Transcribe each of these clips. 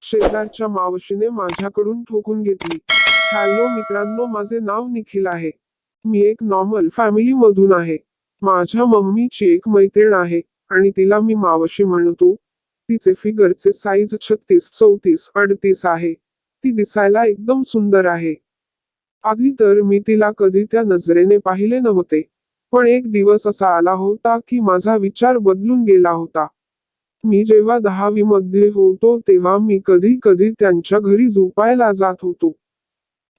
शेजारच्या मावशीने माझ्याकडून ठोकून घेतली. हॅलो मित्रांनो, माझे नाव निखिल आहे. मी एक नॉर्मल फॅमिली मधून आहे. माझ्या मम्मीची एक मैत्रीण आहे आणि तिला मी मावशी म्हणतो. तिचे फिगरचे साईज 36, 34, 38 आहे. ती दिसायला एकदम सुंदर आहे. आधी तर मी तिला कधी त्या नजरेने पाहिले नव्हते. पण एक दिवस असा आला होता की माझा विचार बदलून गेला होता. मी जेव्हा 10वी मध्ये होतो तेव्हा मी कधी कधी त्यांच्या घरी झोपायला जात होतो.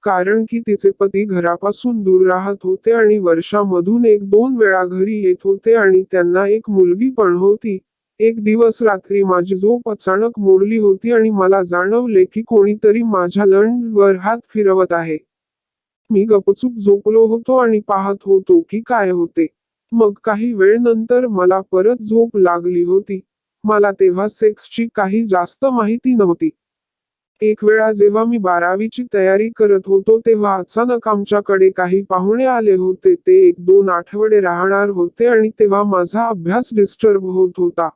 कारण की तिचे पती घरापासून दूर राहत होते आणि वर्षामधून 1-2 वेळा घरी येत होते आणि त्यांना एक मुलगी पण होती. एक दिवस रात्री माझी झोप अचानक मोडली होती आणि मला जाणवले की कोणीतरी माझ्या लंडवर हात फिरवत आहे. मी गपचूप झोपलो होतो आणि पाहत होतो की काय होते. मग काही वेळ नंतर मला परत झोप लागली होती. मला तेव्हा सेक्सची काही जास्त माहिती नव्हती. एक वेळा जेव्हा मी 12वीची तयारी करत होतो तेव्हा अचानक आमच्याकडे काही पाहुणे आले होते. ते 1-2 आठवडे राहणार होते आणि तेव्हा माझा अभ्यास डिस्टर्ब होत होता.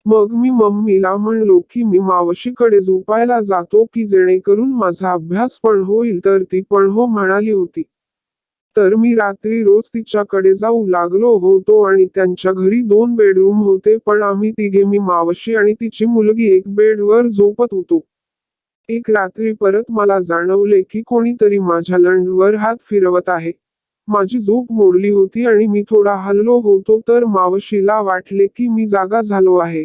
मग मी मम्मीला म्हणलो की मी मावशीकडे झोपायला जातो की जेणेकरून माझा अभ्यास पण होईल, तर ती पण हो म्हणाली होती. तर मी रात्री रोज तिच्याकडे जाऊ लागलो होतो आणि त्यांच्या घरी 2 बेडरूम होते, पण आम्ही तिघे, मी मावशी आणि तिची मुलगी, एक बेडवर झोपत होतो. एक रात्री परत मला जाणवले की कोणीतरी माझ्या लंडवर हात फिरवत आहे. माझी झोप मोडली होती आणि मी थोडा हललो होतो तर मावशीला वाटले की मी जागा झालो आहे.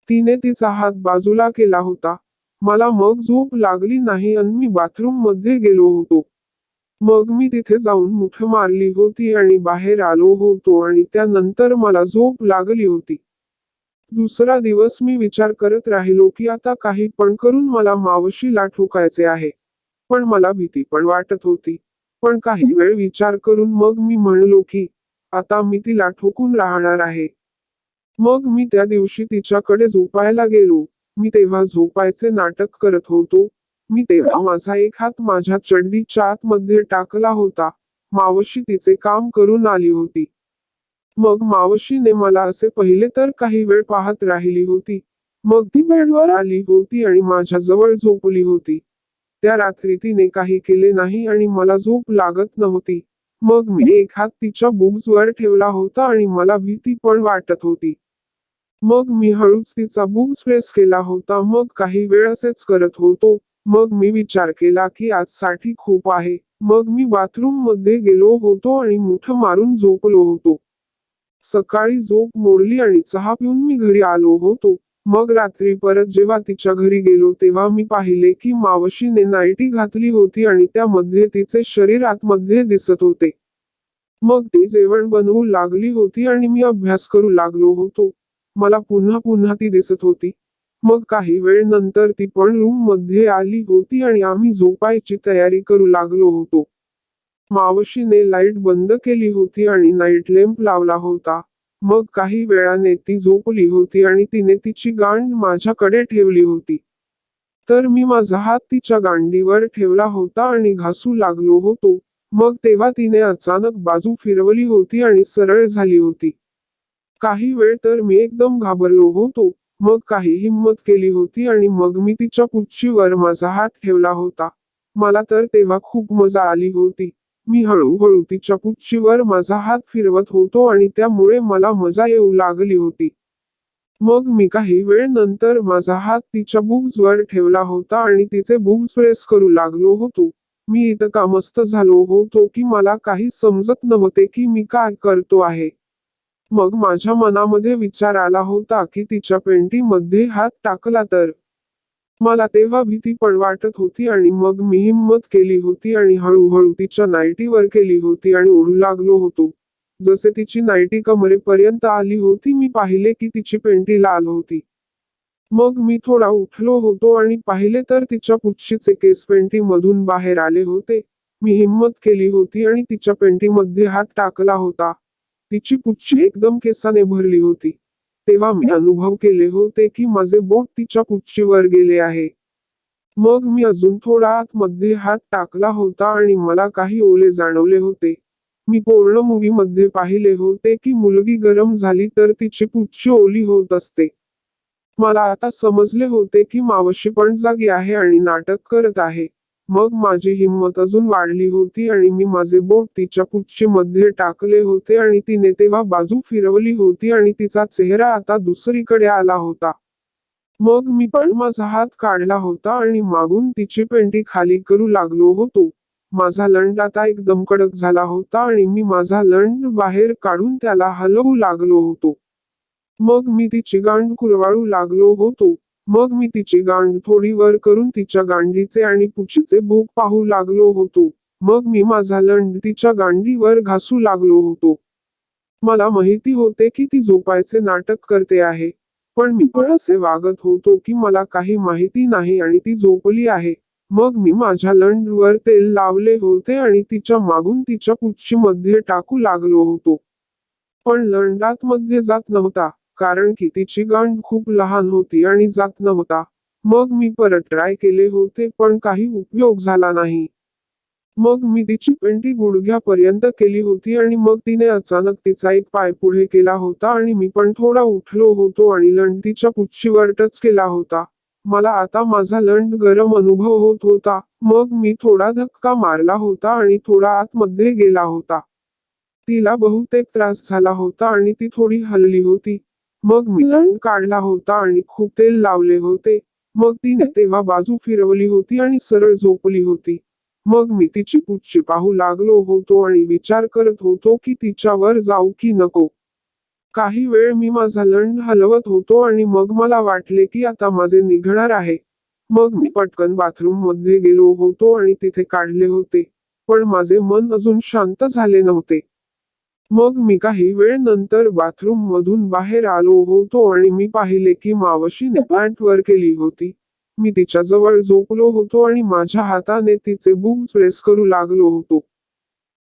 तिने तिचा हात बाजूला केला होता. मला मग झोप लागली नाही आणि मी बाथरूम मध्ये गेलो होतो. मग मी तिथे जाऊन मुठ मारली होती आणि बाहेर आलो होतो आणि त्यानंतर मला झोप लागली होती. दुसरा दिवस मी विचार करत राहिलो की आता काही पण करून मला मावशीला ठोकायचे आहे. पण मला भीती पण वाटत होती. पण काही वेळ विचार करून मग मी म्हणलो की आता मी तिला ठोकून राहणार आहे. मग मी त्या दिवशी तिच्याकडे झोपायला गेलो. मी तेव्हा झोपायचे नाटक करत होतो. मी तेव्हा माझा एक हात माझ्या चड्डीच्या आतमध्ये टाकला होता. मावशी तिचे काम करून आली होती. मग मावशीने मला असे पहिले तर काही वेळ पाहत राहिली होती. मग ती बेडवर आली होती आणि माझ्या जवळ झोपली होती. त्या रात्री तिने काही केले नाही आणि मला झोप लागत नव्हती. मग मी एक हात तिच्या बुक्सवर ठेवला होता आणि मला भीती पण वाटत होती. मग मी हळूच तिचा बुक्स प्रेस केला होता. मग काही वेळ असेच करत होतो. मग मी विचार केला की आजसाठी खूप आहे. मग मी बाथरूम मध्ये गेलो होतो आणि मुठ मारून झोपलो होतो. सकाळी झोप मोडली आणि चहा पिऊन मी घरी आलो होतो. मग रात्री परत जेव्हा तिच्या घरी गेलो तेव्हा मी पाहिले की मावशीने नाईटी घातली होती आणि त्यामध्ये तिचे शरीर आतमध्ये दिसत होते. मग ती जेवण बनवू लागली होती आणि मी अभ्यास करू लागलो होतो. मला पुन्हा पुन्हा ती दिसत होती. मग काही वेळ नंतर ती पण रूम मध्ये आली होती आणि आम्ही झोपायची तयारी करू लागलो होतो. मावशीने लाईट बंद केली होती आणि नाईट लॅम्प लावला होता. मग काही वेळाने ती झोपली होती आणि तिने तिची गांड माझ्याकडे ठेवली होती. तर मी माझा हात तिच्या गांडीवर ठेवला होता आणि घासू लागलो होतो. मग तेव्हा तिने अचानक बाजू फिरवली होती आणि सरळ झाली होती. काही वेळ तर मी एकदम घाबरलो होतो. मग काही हिंमत केली होती आणि मग मी तिच्या पुच्छीवर माझा हात ठेवला होता. मला तर तेव्हा खूप मजा आली होती. मी हळूहळू तिच्या पुच्छीवर माझा हात फिरवत होतो आणि त्यामुळे मला मजा येऊ लागली होती. मग मी काही वेळ नंतर माझा हात तिच्या बुक्सवर ठेवला होता आणि तिचे बुक्स प्रेस करू लागलो होतो. मी इतका मस्त झालो होतो की मला काही समजत नव्हते की मी काय करतो आहे. मग माझ्या मनामध्ये विचार आला होता की तिच्या पेंटीमध्ये हात टाकला तर. मला तेव्हा भीती पण वाटत होती आणि मग मी हिंमत केली होती आणि हळूहळू तिच्या नाईटीवर केली होती आणि उडू लागलो होतो. जसे तिची नाईटी कमरेपर्यंत आली होती मी पाहिले की तिची पेंटी लाल होती. मग मी थोडा उठलो होतो आणि पाहिले तर तिच्या पुच्छीचे केस पेंटीमधून बाहेर आले होते. मी हिंमत केली होती आणि तिच्या पेंटीमध्ये हात टाकला होता. तिची पुच्छी एकदम केसाने भरली होती. तेव्हा मी अनुभव केले होते की माझे बोट तिच्या पुच्छीवर गेले आहे. मग मी अजून थोडा आतमध्ये हात टाकला होता आणि मला काही ओले जाणवले होते. मी पूर्ण मूवी मध्ये पाहिले होते की मुलगी गरम झाली तर तिची पुच्छी ओली होत असते. मला आता समजले होते की मावशी पण जागी आहे आणि नाटक करत आहे. मग माझी हिंमत अजून वाढली होती आणि मी माझे बोट तिच्या पुच्छीमध्ये टाकले होते आणि तिने तेव्हा बाजू फिरवली होती आणि तिचा चेहरा आता दुसरीकडे आला होता. मग मी पण माझा हात काढला होता आणि मागून तिची पेंटी खाली करू लागलो होतो. माझा लंड आता एकदम कडक झाला होता आणि मी माझा लंड बाहेर काढून त्याला हलवू लागलो होतो. मग मी तिची गांड कुरवाळू लागलो होतो. मग मी तिची गांड थोडी वर करून तिच्या गांडीचे आणि पुच्छीचे भोक पाहू लागलो होतो. मग मी माझा लंड तिच्या गांडीवर घासू लागलो होतो. मला माहिती होते की ती झोपायचे नाटक करते आहे. पण मी पण असे वागत होतो की मला काही माहिती नाही आणि ती झोपली आहे. मग मी माझ्या लंडवर तेल लावले होते आणि तिच्या मागून तिच्या पुच्छीमध्ये टाकू लागलो होतो. पण लंडात मध्ये जात नव्हता, कारण की तिची गांड खूप लहान होती आणि जात नव्हता. मग मी परत ट्राय केले होते पण काही उपयोग झाला नाही. मग मी तिची पेंटी गुडघ्यापर्यंत केली होती आणि मग तिने अचानक तिचा एक पाय पुढे केला होता आणि मी पण थोडा उठलो होतो आणि लंड तिच्या पुच्छीवर टच केला होता. मला आता माझा लंड गरम अनुभव होत होता. मग मी थोडा धक्का मारला होता आणि थोडा आतमध्ये गेला होता. तिला बहुतेक त्रास झाला होता आणि ती थोडी हलली होती. मग मी लंड काढला होता आणि खूप तेल लावले होते. मग तिने तेव्हा बाजू फिरवली होती आणि सरळ झोपली होती. मग मी तिची पुच्छी पाहू लागलो होतो आणि विचार करत होतो की तिच्यावर जाऊ की नको. काही वेळ मी माझा लंड हलवत होतो आणि मग मला वाटले की आता माझे निघणार आहे. मग मी पटकन बाथरूम मध्ये गेलो होतो आणि तिथे काढले होते. पण माझे मन अजून शांत झाले नव्हते. मग मी काही वेळ नंतर बाथरूम मधून बाहेर आलो होतो आणि मी पाहिले की मावशीने पॅन्ट वर केली होती. मी तिच्या जवळ झोपलो होतो आणि माझ्या हाताने तिचे बूब्स प्रेस करू लागलो होतो.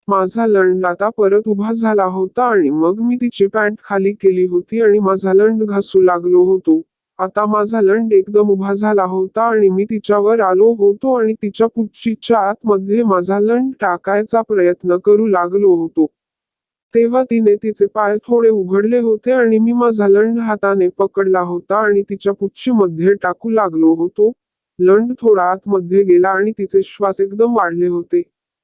माझा लंड आता परत उभा झाला होता आणि मग मी तिची पॅन्ट खाली केली होती आणि माझा लंड घासू लागलो होतो. आता माझा लंड एकदम उभा झाला होता आणि मी तिच्यावर आलो होतो आणि तिच्या पुच्छीच्या आतमध्ये माझा लंड टाकायचा प्रयत्न करू लागलो होतो. तेव्हा तिने तिचे पाय थोडे उघडले होते आणि मी माझा लंड हाताने पकडला होता आणि तिच्या पुच्छीमध्ये टाकू लागलो होतो. लंड थोडा आतमध्ये गेला आणि तिचे श्वास एकदम वाढले होते.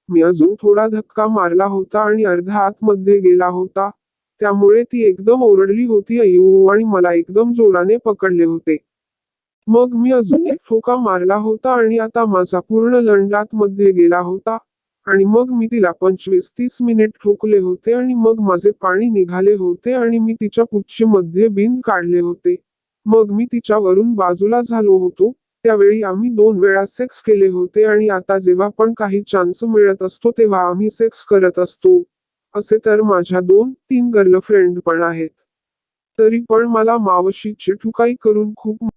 मी अजून थोडा धक्का मारला होता आणि अर्धा आतमध्ये गेला होता. त्यामुळे ती एकदम ओरडली होती अय्यो आणि मला एकदम जोराने पकडले होते. मग मी अजून एक ठोका मारला होता आणि आता माझा पूर्ण लंड आतमध्ये गेला होता. आणि मग मी तिला 25-30 मिनिट ठोकले होते आणि मग माझे पाणी निघाले होते आणि मी तिच्या पुच्छीमध्ये बिंद काढले होते. मग मी तिच्यावरून बाजूला झालो होतो. त्यावेळी आम्ही 2 वेळा सेक्स केले होते आणि आता जेव्हा पण काही चान्स मिळत असतो तेव्हा आम्ही सेक्स करत असतो. असे तर माझ्या 2-3 गर्लफ्रेंड पण आहेत. तरी पण मला मावशीची ठुकाई करून खूप